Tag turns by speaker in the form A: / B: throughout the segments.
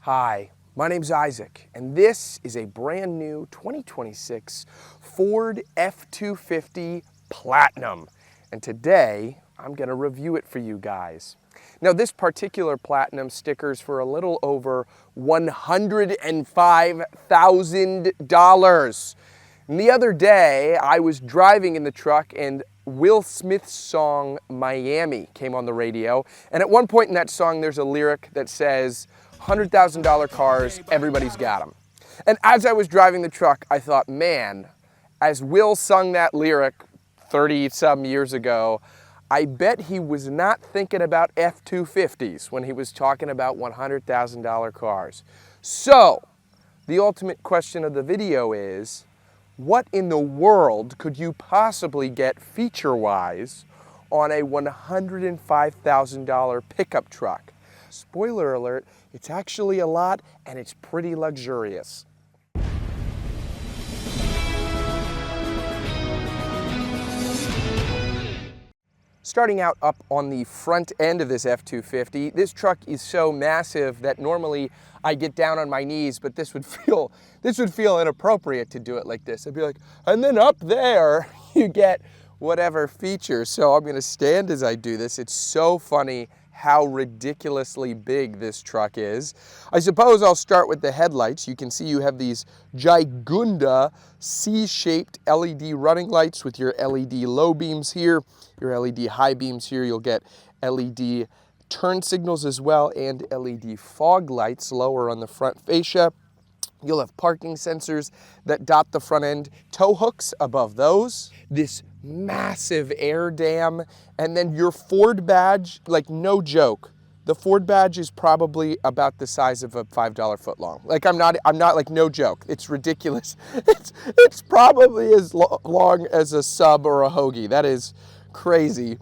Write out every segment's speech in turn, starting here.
A: Hi, my name's Isaac, and this is a brand new 2026 Ford F-250 Platinum. And today, I'm gonna review it for you guys. Now, this particular Platinum stickers for a little over $105,000. And the other day, I was driving in the truck and Will Smith's song Miami came on the radio. And at one point in that song, there's a lyric that says, $100,000 cars, everybody's got them. And as I was driving the truck, I thought, man, as Will sung that lyric 30-some years ago, I bet he was not thinking about F-250s when he was talking about $100,000 cars. So, the ultimate question of the video is, what in the world could you possibly get feature-wise on a $105,000 pickup truck? Spoiler alert, it's actually a lot and it's pretty luxurious. Starting out up on the front end of this F-250, this truck is so massive that normally I get down on my knees, but this would feel inappropriate to do it like this. I'd be like, and then up there you get whatever features. So I'm gonna stand as I do this. It's so funny how ridiculously big this truck is. I suppose I'll start with the headlights. You can see you have these Gigunda C-shaped LED running lights with your LED low beams here, your LED high beams here. You'll get LED turn signals as well and LED fog lights lower on the front fascia. You'll have parking sensors that dot the front end, tow hooks above those, this massive air dam, and then your Ford badge, like no joke, the Ford badge is probably about the size of a $5 footlong. Like I'm not like no joke. It's ridiculous. It's probably as long as a sub or a hoagie. That is crazy.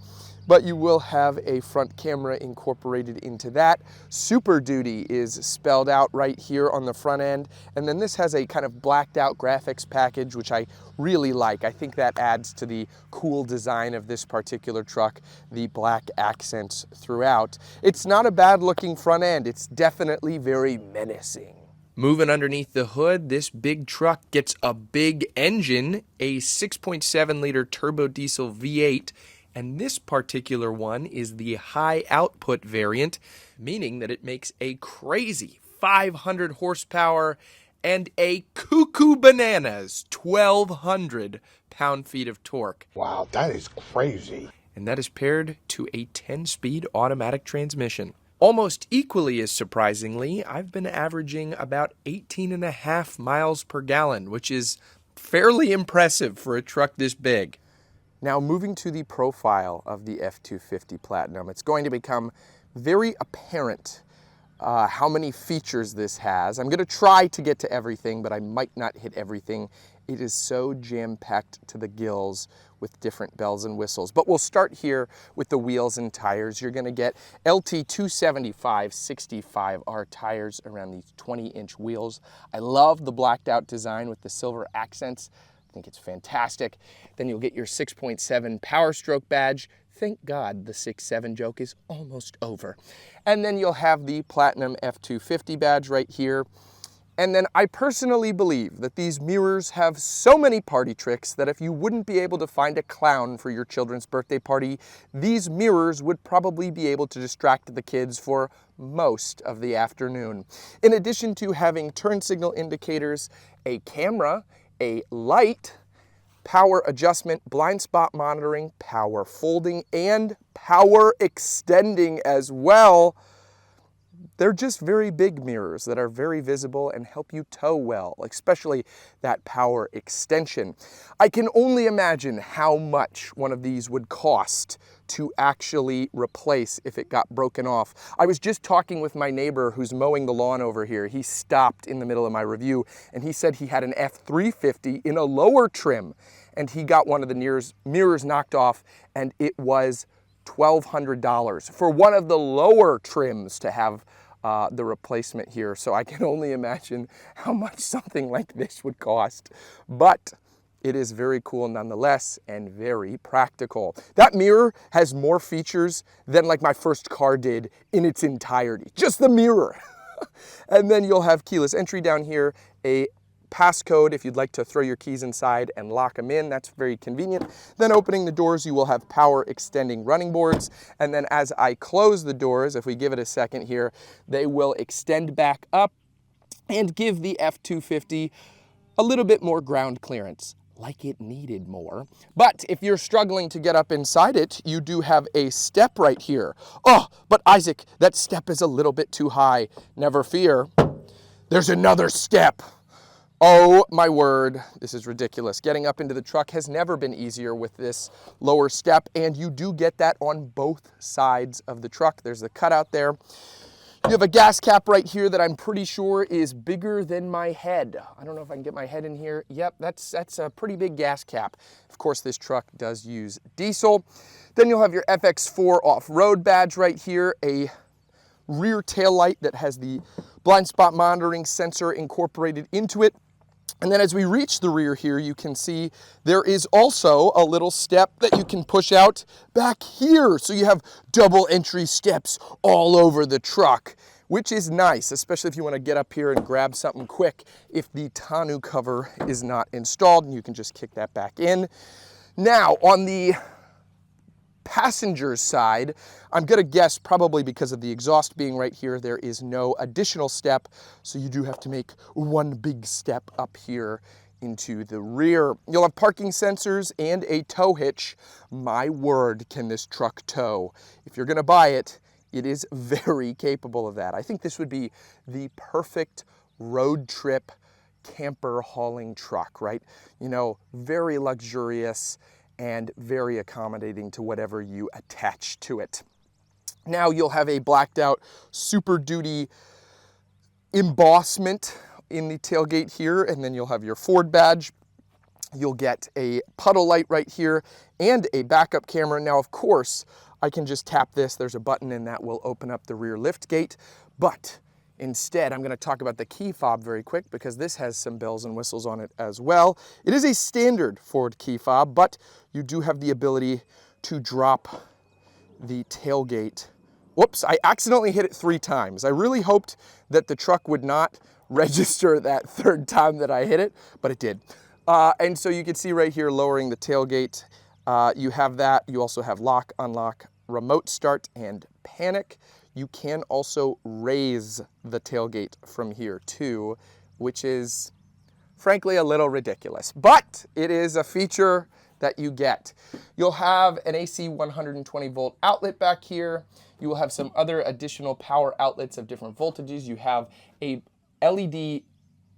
A: But you will have a front camera incorporated into that. Super Duty is spelled out right here on the front end. And then this has a kind of blacked out graphics package, which I really like. I think that adds to the cool design of this particular truck, the black accents throughout. It's not a bad looking front end. It's definitely very menacing. Moving underneath the hood, this big truck gets a big engine, a 6.7 liter turbo diesel V8. And this particular one is the high output variant, meaning that it makes a crazy 500 horsepower and a cuckoo bananas 1,200 pound-feet of torque.
B: Wow, that is crazy.
A: And that is paired to a 10-speed automatic transmission. Almost equally as surprisingly, I've been averaging about 18.5 miles per gallon, which is fairly impressive for a truck this big. Now, moving to the profile of the F-250 Platinum, it's going to become very apparent how many features this has. I'm going to try to get to everything, but I might not hit everything. It is so jam-packed to the gills with different bells and whistles. But we'll start here with the wheels and tires. You're going to get LT 275/65R tires around these 20-inch wheels. I love the blacked out design with the silver accents. I think it's fantastic. Then you'll get your 6.7 Power Stroke badge. Thank God the 6.7 joke is almost over. And then you'll have the Platinum F-250 badge right here. And then I personally believe that these mirrors have so many party tricks that if you wouldn't be able to find a clown for your children's birthday party, these mirrors would probably be able to distract the kids for most of the afternoon. In addition to having turn signal indicators, a camera, a light, power adjustment, blind spot monitoring, power folding, and power extending as well. They're just very big mirrors that are very visible and help you tow well, especially that power extension. I can only imagine how much one of these would cost to actually replace if it got broken off. I was just talking with my neighbor who's mowing the lawn over here. He stopped in the middle of my review and he said he had an F-350 in a lower trim and he got one of the mirrors knocked off and it was $1,200 for one of the lower trims to have the replacement here. So I can only imagine how much something like this would cost. But it is very cool nonetheless and very practical. That mirror has more features than like my first car did in its entirety. Just the mirror. And then you'll have keyless entry down here, a passcode if you'd like to throw your keys inside and lock them in. That's very convenient. Then opening the doors, you will have power extending running boards. And then as I close the doors, if we give it a second here, they will extend back up and give the F-250 a little bit more ground clearance, like it needed more. But if you're struggling to get up inside it, you do have a step right here. Oh, but Isaac, that step is a little bit too high. Never fear, there's another step. Oh my word, this is ridiculous. Getting up into the truck has never been easier with this lower step, and you do get that on both sides of the truck. There's the cutout there. You have a gas cap right here that I'm pretty sure is bigger than my head. I don't know if I can get my head in here. Yep, that's a pretty big gas cap. Of course, this truck does use diesel. Then you'll have your FX4 off-road badge right here, a rear tail light that has the blind spot monitoring sensor incorporated into it. And then as we reach the rear here, you can see there is also a little step that you can push out back here. So you have double entry steps all over the truck, which is nice, especially if you want to get up here and grab something quick if the tonneau cover is not installed, and you can just kick that back in. Now, on the passenger side, I'm gonna guess probably because of the exhaust being right here, there is no additional step, so you do have to make one big step up here into the rear. You'll have parking sensors and a tow hitch. My word, can this truck tow? If you're gonna buy it, it is very capable of that. I think this would be the perfect road trip camper hauling truck, right? You know, very luxurious and very accommodating to whatever you attach to it. Now you'll have a blacked out Super Duty embossment in the tailgate here, and then you'll have your Ford badge. You'll get a puddle light right here and a backup camera. Now, of course, I can just tap this. There's a button and that will open up the rear lift gate, but instead, I'm going to talk about the key fob very quick because this has some bells and whistles on it as well. It is a standard Ford key fob, but you do have the ability to drop the tailgate. Whoops, I accidentally hit it 3 times. I really hoped that the truck would not register that 3rd time that I hit it, but it did. And so you can see right here, lowering the tailgate, you have that. You also have lock, unlock, remote start, and panic. You can also raise the tailgate from here too, which is frankly a little ridiculous, but it is a feature that you get. You'll have an AC 120 volt outlet back here. You will have some other additional power outlets of different voltages. You have a LED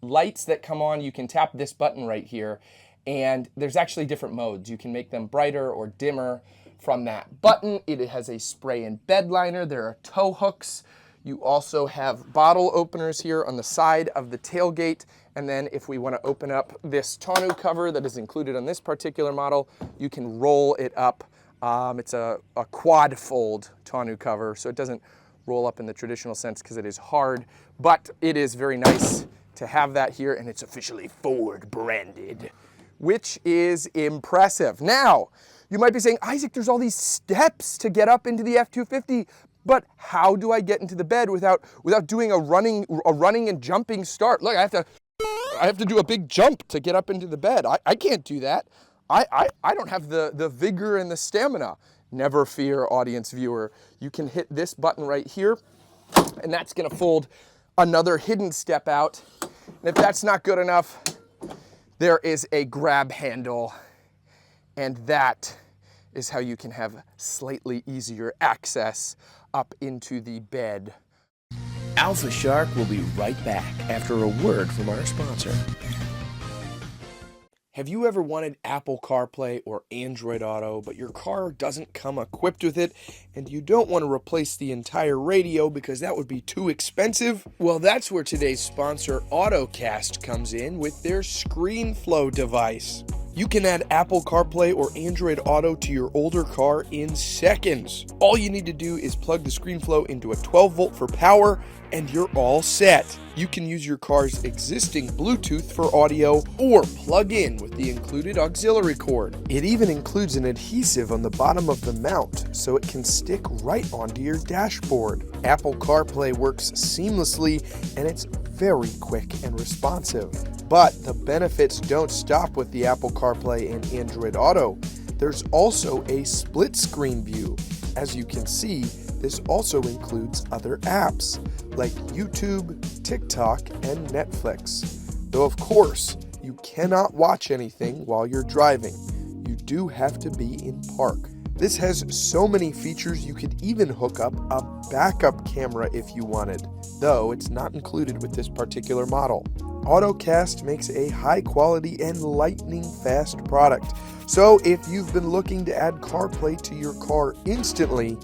A: lights that come on. You can tap this button right here, and there's actually different modes. You can make them brighter or dimmer from that button. It has a spray and bed liner. There are tow hooks. You also have bottle openers here on the side of the tailgate. And then if we want to open up this tonneau cover that is included on this particular model, you can roll it up. It's a quad fold tonneau cover, so it doesn't roll up in the traditional sense because it is hard, but it is very nice to have that here, and it's officially Ford branded, which is impressive. Now, you might be saying, Isaac, there's all these steps to get up into the F-250, but how do I get into the bed without doing a running and jumping start? Look, I have to do a big jump to get up into the bed. I can't do that. I don't have the vigor and the stamina. Never fear, audience viewer. You can hit this button right here, and that's gonna fold another hidden step out. And if that's not good enough, there is a grab handle, and that is how you can have slightly easier access up into the bed.
C: Alpha Shark will be right back after a word from our sponsor.
A: Have you ever wanted Apple CarPlay or Android Auto, but your car doesn't come equipped with it, and you don't want to replace the entire radio because that would be too expensive? Well, that's where today's sponsor, AutoCast, comes in with their ScreenFlow device. You can add Apple CarPlay or Android Auto to your older car in seconds. All you need to do is plug the ScreenFlow into a 12 volt for power and you're all set. You can use your car's existing Bluetooth for audio or plug in with the included auxiliary cord. It even includes an adhesive on the bottom of the mount so it can stick right onto your dashboard. Apple CarPlay works seamlessly and it's very quick and responsive. But the benefits don't stop with the Apple CarPlay and Android Auto. There's also a split screen view. As you can see, this also includes other apps like YouTube, TikTok, and Netflix. Though of course, you cannot watch anything while you're driving. You do have to be in park. This has so many features you could even hook up a backup camera if you wanted, though it's not included with this particular model. AutoCast makes a high quality and lightning fast product. So if you've been looking to add CarPlay to your car instantly,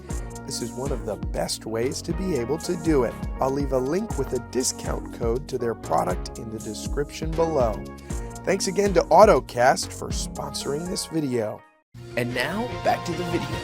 A: this is one of the best ways to be able to do it. I'll leave a link with a discount code to their product in the description below. Thanks again to AutoCast for sponsoring this video.
C: And now, back to the video.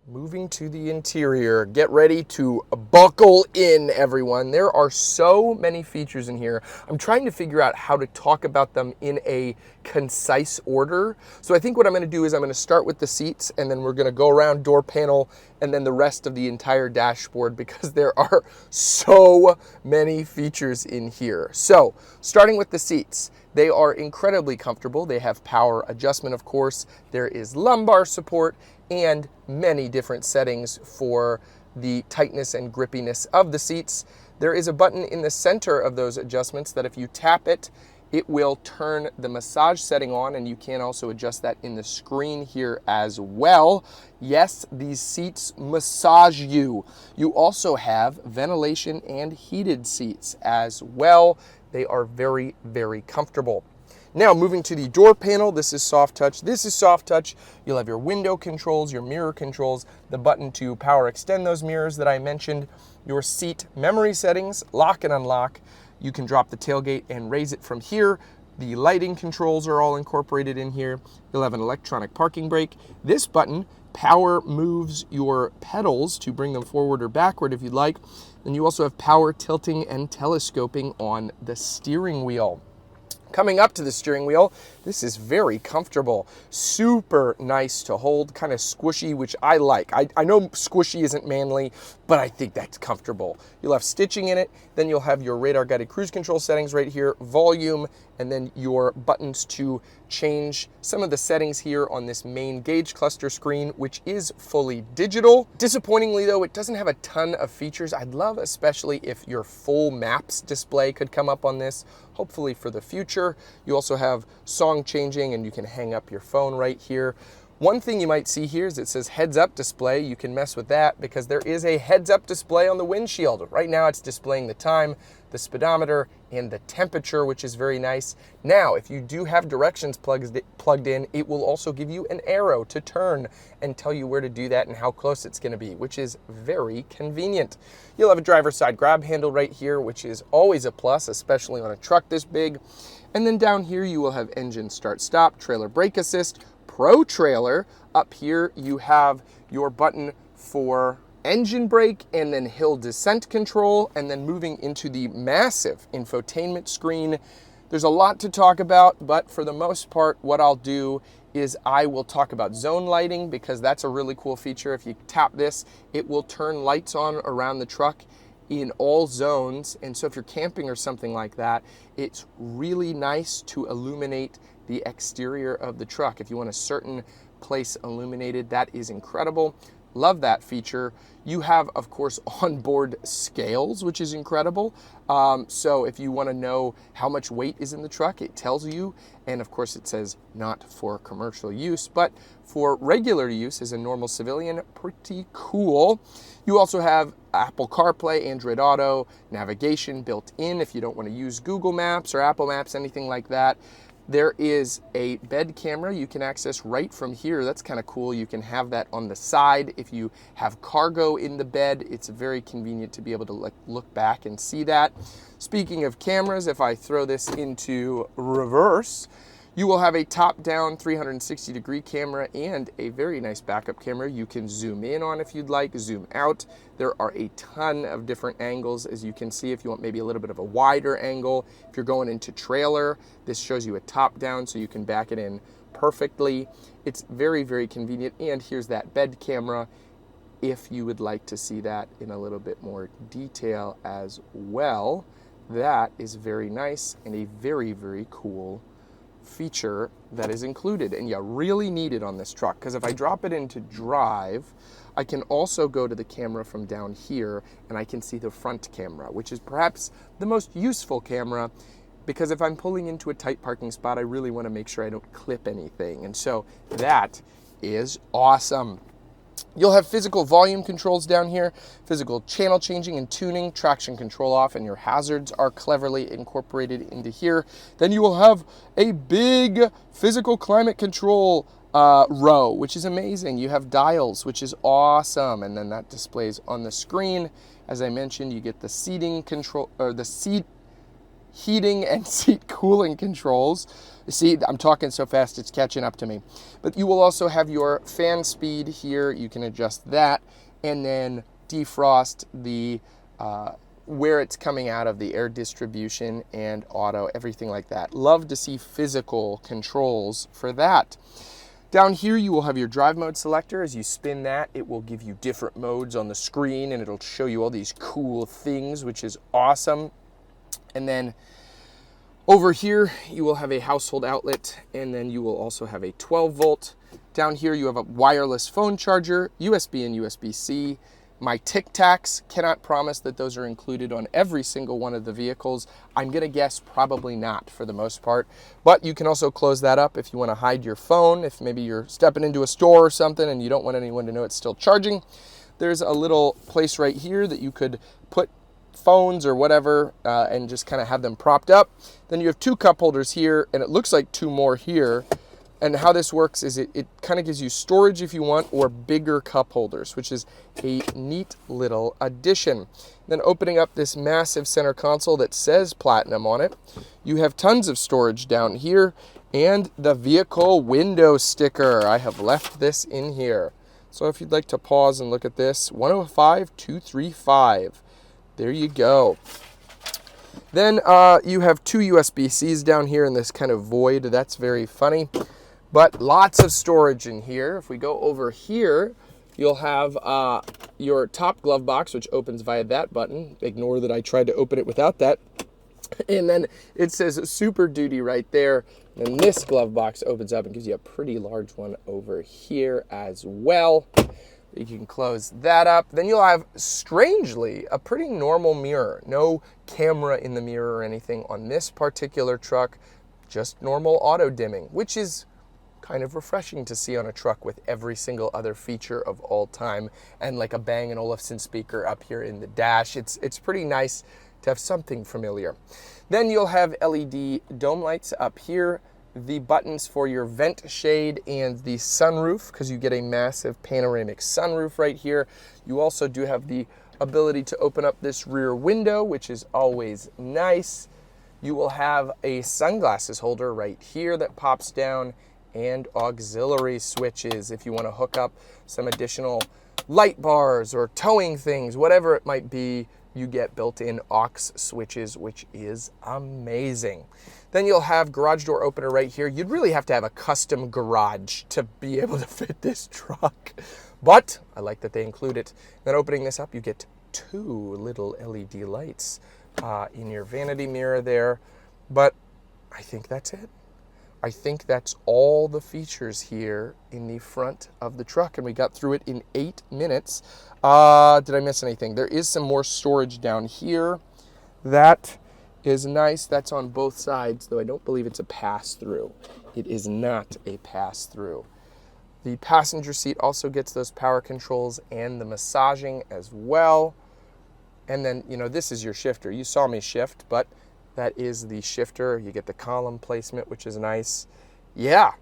A: Moving to the interior, get ready to buckle in, everyone. There are so many features in here. I'm trying to figure out how to talk about them in a concise order. So I think what I'm gonna do is I'm gonna start with the seats and then we're gonna go around door panel and then the rest of the entire dashboard because there are so many features in here. So starting with the seats, they are incredibly comfortable. They have power adjustment, of course. There is lumbar support and many different settings for the tightness and grippiness of the seats. There is a button in the center of those adjustments that if you tap it, it will turn the massage setting on, and you can also adjust that in the screen here as well. Yes, these seats massage you. You also have ventilation and heated seats as well. They are very, very comfortable. Now moving to the door panel, this is soft touch. This is soft touch. You'll have your window controls, your mirror controls, the button to power extend those mirrors that I mentioned, your seat memory settings, lock and unlock. You can drop the tailgate and raise it from here. The lighting controls are all incorporated in here. You'll have an electronic parking brake. This button power moves your pedals to bring them forward or backward if you'd like. And you also have power tilting and telescoping on the steering wheel. Coming up to the steering wheel, this is very comfortable, super nice to hold, kind of squishy, which I like. I know squishy isn't manly, but I think that's comfortable. You'll have stitching in it, then you'll have your radar guided cruise control settings right here, volume, and then your buttons to change some of the settings here on this main gauge cluster screen, which is fully digital. Disappointingly though, it doesn't have a ton of features. I'd love especially if your full maps display could come up on this, hopefully for the future. You also have song changing and you can hang up your phone right here. One thing you might see here is it says heads up display. You can mess with that because there is a heads up display on the windshield. Right now it's displaying the time, the speedometer, and the temperature, which is very nice. Now, if you do have directions plugged in, it will also give you an arrow to turn and tell you where to do that and how close it's gonna be, which is very convenient. You'll have a driver's side grab handle right here, which is always a plus, especially on a truck this big. And then down here, you will have engine start stop, trailer brake assist, Pro Trailer. Up here you have your button for engine brake and then hill descent control, and then moving into the massive infotainment screen. There's a lot to talk about, but for the most part what I'll do is I will talk about zone lighting because that's a really cool feature. If you tap this, it will turn lights on around the truck in all zones, and so if you're camping or something like that, it's really nice to illuminate the exterior of the truck. If you want a certain place illuminated, that is incredible. Love that feature. You have, of course, onboard scales, which is incredible. So if you want to know how much weight is in the truck, it tells you. And of course, it says not for commercial use, but for regular use as a normal civilian, pretty cool. You also have Apple CarPlay, Android Auto, navigation built in if you don't want to use Google Maps or Apple Maps, anything like that. There is a bed camera you can access right from here. That's kind of cool. You can have that on the side. If you have cargo in the bed, it's very convenient to be able to look back and see that. Speaking of cameras, if I throw this into reverse, You will have a top-down 360-degree camera and a very nice backup camera. You can zoom in on if you'd like, zoom out. There are a ton of different angles, as you can see, if you want maybe a little bit of a wider angle. If you're going into trailer, this shows you a top-down so you can back it in perfectly. It's very, very convenient. And here's that bed camera if you would like to see that in a little bit more detail as well. That is very nice and a very, very cool feature that is included, and you really need it on this truck, because if I drop it into drive, I can also go to the camera from down here and I can see the front camera, which is perhaps the most useful camera, because if I'm pulling into a tight parking spot, I really want to make sure I don't clip anything, and so that is awesome. You'll have physical volume controls down here, physical channel changing and tuning, traction control off, and your hazards are cleverly incorporated into here. Then you will have a big physical climate control row, which is amazing. You have dials, which is awesome, and then that displays on the screen. As I mentioned, you get the seating control, or the seat heating and seat cooling controls. See, I'm talking so fast it's catching up to me. But you will also have your fan speed here. You can adjust that, and then defrost the where it's coming out of, the air distribution and auto, everything like that. Love to see physical controls for that. Down here you will have your drive mode selector. As you spin that, it will give you different modes on the screen, and it'll show you all these cool things, which is awesome. And then over here, you will have a household outlet, and then you will also have a 12 volt. Down here, you have a wireless phone charger, USB and USB-C. My Tic Tacs, cannot promise that those are included on every single one of the vehicles. I'm gonna guess probably not for the most part, but you can also close that up if you wanna hide your phone, if maybe you're stepping into a store or something and you don't want anyone to know it's still charging. There's a little place right here that you could put phones or whatever and just kind of have them propped up. Then you have two cup holders here, and it looks like two more here. And how this works is it kind of gives you storage if you want, or bigger cup holders, which is a neat little addition. Then opening up this massive center console that says Platinum on it, you have tons of storage down here, and the vehicle window sticker. I have left this in here. So if you'd like to pause and look at this, 105-235. There you go. Then you have two USB-Cs down here in this kind of void. That's very funny. But lots of storage in here. If we go over here, you'll have your top glove box, which opens via that button. Ignore that I tried to open it without that. And then it says Super Duty right there. And then this glove box opens up and gives you a pretty large one over here as well. You can close that up. Then you'll have, strangely, a pretty normal mirror. No camera in the mirror or anything on this particular truck, just normal auto dimming, which is kind of refreshing to see on a truck with every single other feature of all time, and like a Bang & Olufsen speaker up here in the dash. It's pretty nice to have something familiar. Then you'll have LED dome lights up here, the buttons for your vent shade and the sunroof, because you get a massive panoramic sunroof right here. You also do have the ability to open up this rear window, which is always nice. You will have a sunglasses holder right here that pops down, and auxiliary switches if you want to hook up some additional light bars or towing things, whatever it might be. You get built-in aux switches, which is amazing. Then you'll have garage door opener right here. You'd really have to have a custom garage to be able to fit this truck, but I like that they include it. Then opening this up, you get two little LED lights in your vanity mirror there, but I think that's it. I think that's all the features here in the front of the truck, and we got through it in 8 minutes. Did I miss anything? There is some more storage down here. That is nice. That's on both sides, though I don't believe it's a pass-through. It is not a pass-through. The passenger seat also gets those power controls and the massaging as well. And then, you know, this is your shifter. You saw me shift, but that is the shifter. You get the column placement, which is nice. Yeah,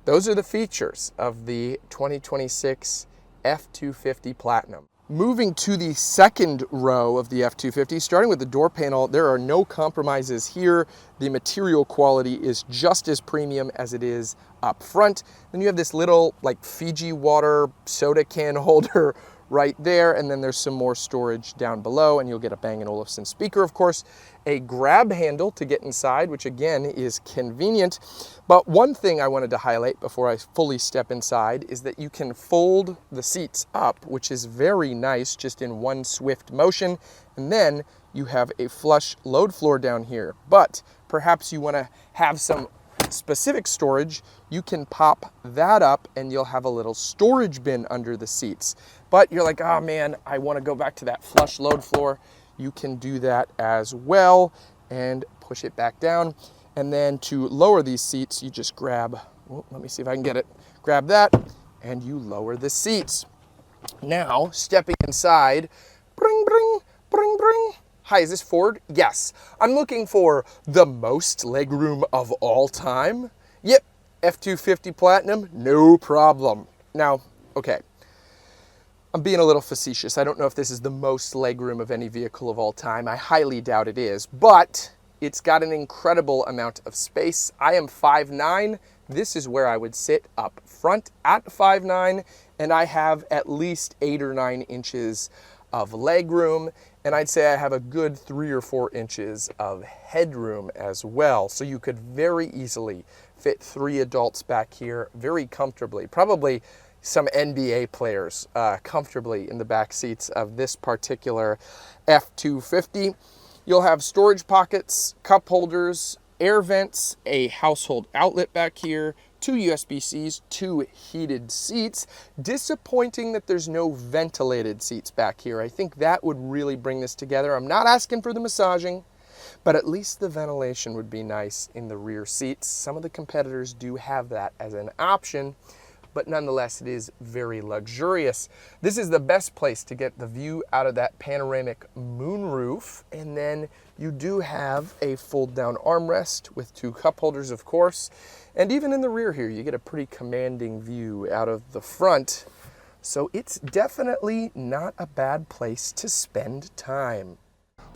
A: those are the features of the 2026 F-250 Platinum. Moving to the second row of the F-250, starting with the door panel, there are no compromises here. The material quality is just as premium as it is up front. Then you have this little like Fiji water soda can holder right there, and then there's some more storage down below, and you'll get a Bang & Olufsen speaker, of course, a grab handle to get inside, which again is convenient. But one thing I wanted to highlight before I fully step inside is that you can fold the seats up, which is very nice, just in one swift motion, and then you have a flush load floor down here. But perhaps you want to have some specific storage, you can pop that up and you'll have a little storage bin under the seats. But you're like, oh man, I want to go back to that flush load floor. You can do that as well and push it back down. And then to lower these seats, you just grab, oh, let me see if I can get it, grab that and you lower the seats. Now, stepping inside, bring, bring, bring, bring. Hi, is this Ford? Yes. I'm looking for the most legroom of all time. Yep, F-250 Platinum, no problem. Now, okay, I'm being a little facetious. I don't know if this is the most legroom of any vehicle of all time. I highly doubt it is, but it's got an incredible amount of space. I am 5'9". This is where I would sit up front at 5'9", and I have at least 8 or 9 inches of legroom, and I'd say I have a good 3 or 4 inches of headroom as well. So you could very easily fit 3 adults back here very comfortably. Probably some NBA players comfortably in the back seats of this particular F-250. You'll have storage pockets, cup holders, air vents, a household outlet back here, 2 USB-Cs, 2 heated seats. Disappointing that there's no ventilated seats back here. I think that would really bring this together. I'm not asking for the massaging, but at least the ventilation would be nice in the rear seats. Some of the competitors do have that as an option, but nonetheless, it is very luxurious. This is the best place to get the view out of that panoramic moonroof. And then you do have a fold-down armrest with 2 cup holders, of course. And even in the rear here, you get a pretty commanding view out of the front. So it's definitely not a bad place to spend time.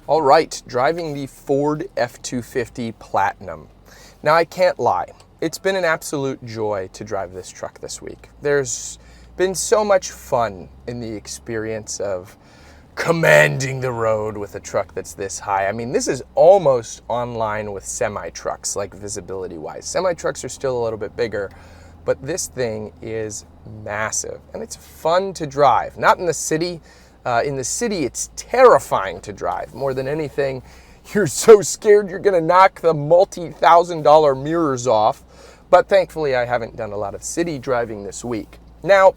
A: All right, driving the Ford F-250 Platinum. Now, I can't lie. It's been an absolute joy to drive this truck this week. There's been so much fun in the experience of commanding the road with a truck that's this high. I mean, this is almost on line with semi-trucks, like visibility-wise. Semi-trucks are still a little bit bigger, but this thing is massive, and it's fun to drive. Not in the city. In the city, it's terrifying to drive. More than anything, you're so scared you're gonna knock the multi-$1,000 mirrors off. But thankfully, I haven't done a lot of city driving this week. Now,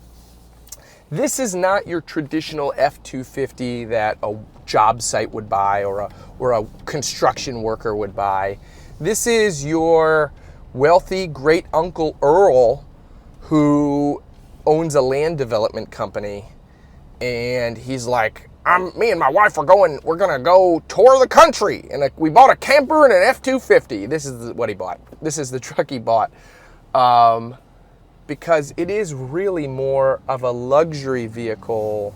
A: this is not your traditional F-250 that a job site would buy or a construction worker would buy. This is your wealthy great Uncle Earl who owns a land development company, and he's like, me and my wife we're gonna go tour the country, and we bought a camper and an F-250. This is what he bought. This is the truck he bought, because it is really more of a luxury vehicle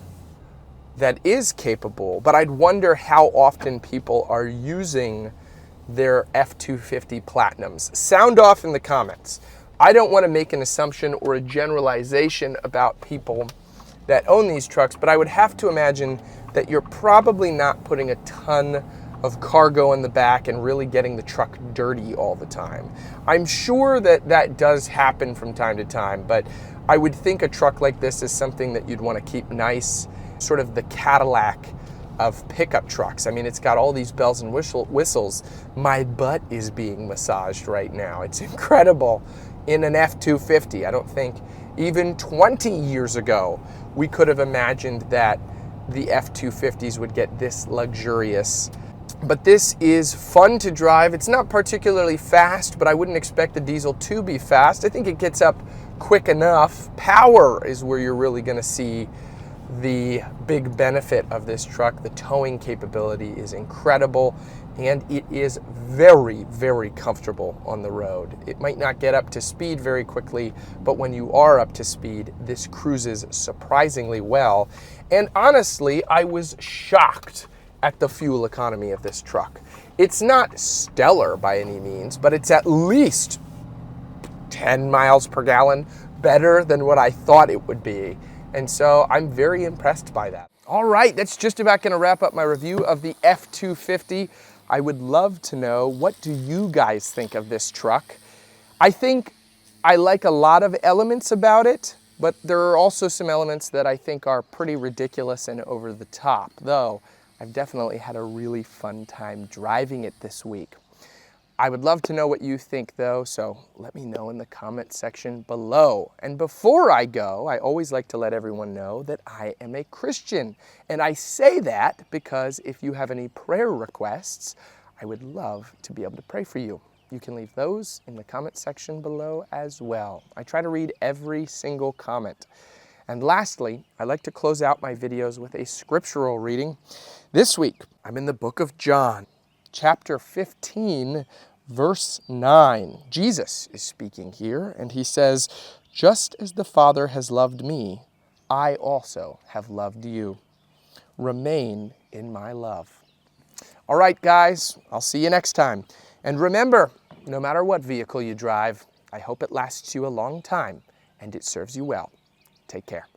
A: that is capable. But I'd wonder how often people are using their F-250 Platinums. Sound off in the comments. I don't want to make an assumption or a generalization about people that own these trucks, but I would have to imagine that you're probably not putting a ton of cargo in the back and really getting the truck dirty all the time. I'm sure that that does happen from time to time, but I would think a truck like this is something that you'd want to keep nice, sort of the Cadillac of pickup trucks. I mean, it's got all these bells and whistles. My butt is being massaged right now. It's incredible in an F-250. I don't think even 20 years ago we could have imagined that the F-250s would get this luxurious. But this is fun to drive. It's not particularly fast, but I wouldn't expect the diesel to be fast. I think it gets up quick enough. Power is where you're really going to see the big benefit of this truck. The towing capability is incredible, and it is very, very comfortable on the road. It might not get up to speed very quickly, but when you are up to speed, this cruises surprisingly well. And honestly, I was shocked at the fuel economy of this truck. It's not stellar by any means, but it's at least 10 miles per gallon better than what I thought it would be. And so I'm very impressed by that. All right, that's just about gonna wrap up my review of the F250. I would love to know, what do you guys think of this truck? I think I like a lot of elements about it, but there are also some elements that I think are pretty ridiculous and over the top, though I've definitely had a really fun time driving it this week. I would love to know what you think though, so let me know in the comment section below. And before I go, I always like to let everyone know that I am a Christian. And I say that because if you have any prayer requests, I would love to be able to pray for you. You can leave those in the comment section below as well. I try to read every single comment. And lastly, I like to close out my videos with a scriptural reading. This week, I'm in the book of John, chapter 15, verse 9. Jesus is speaking here, and he says, "Just as the Father has loved me, I also have loved you. Remain in my love." All right, guys, I'll see you next time. And remember, no matter what vehicle you drive, I hope it lasts you a long time and it serves you well. Take care.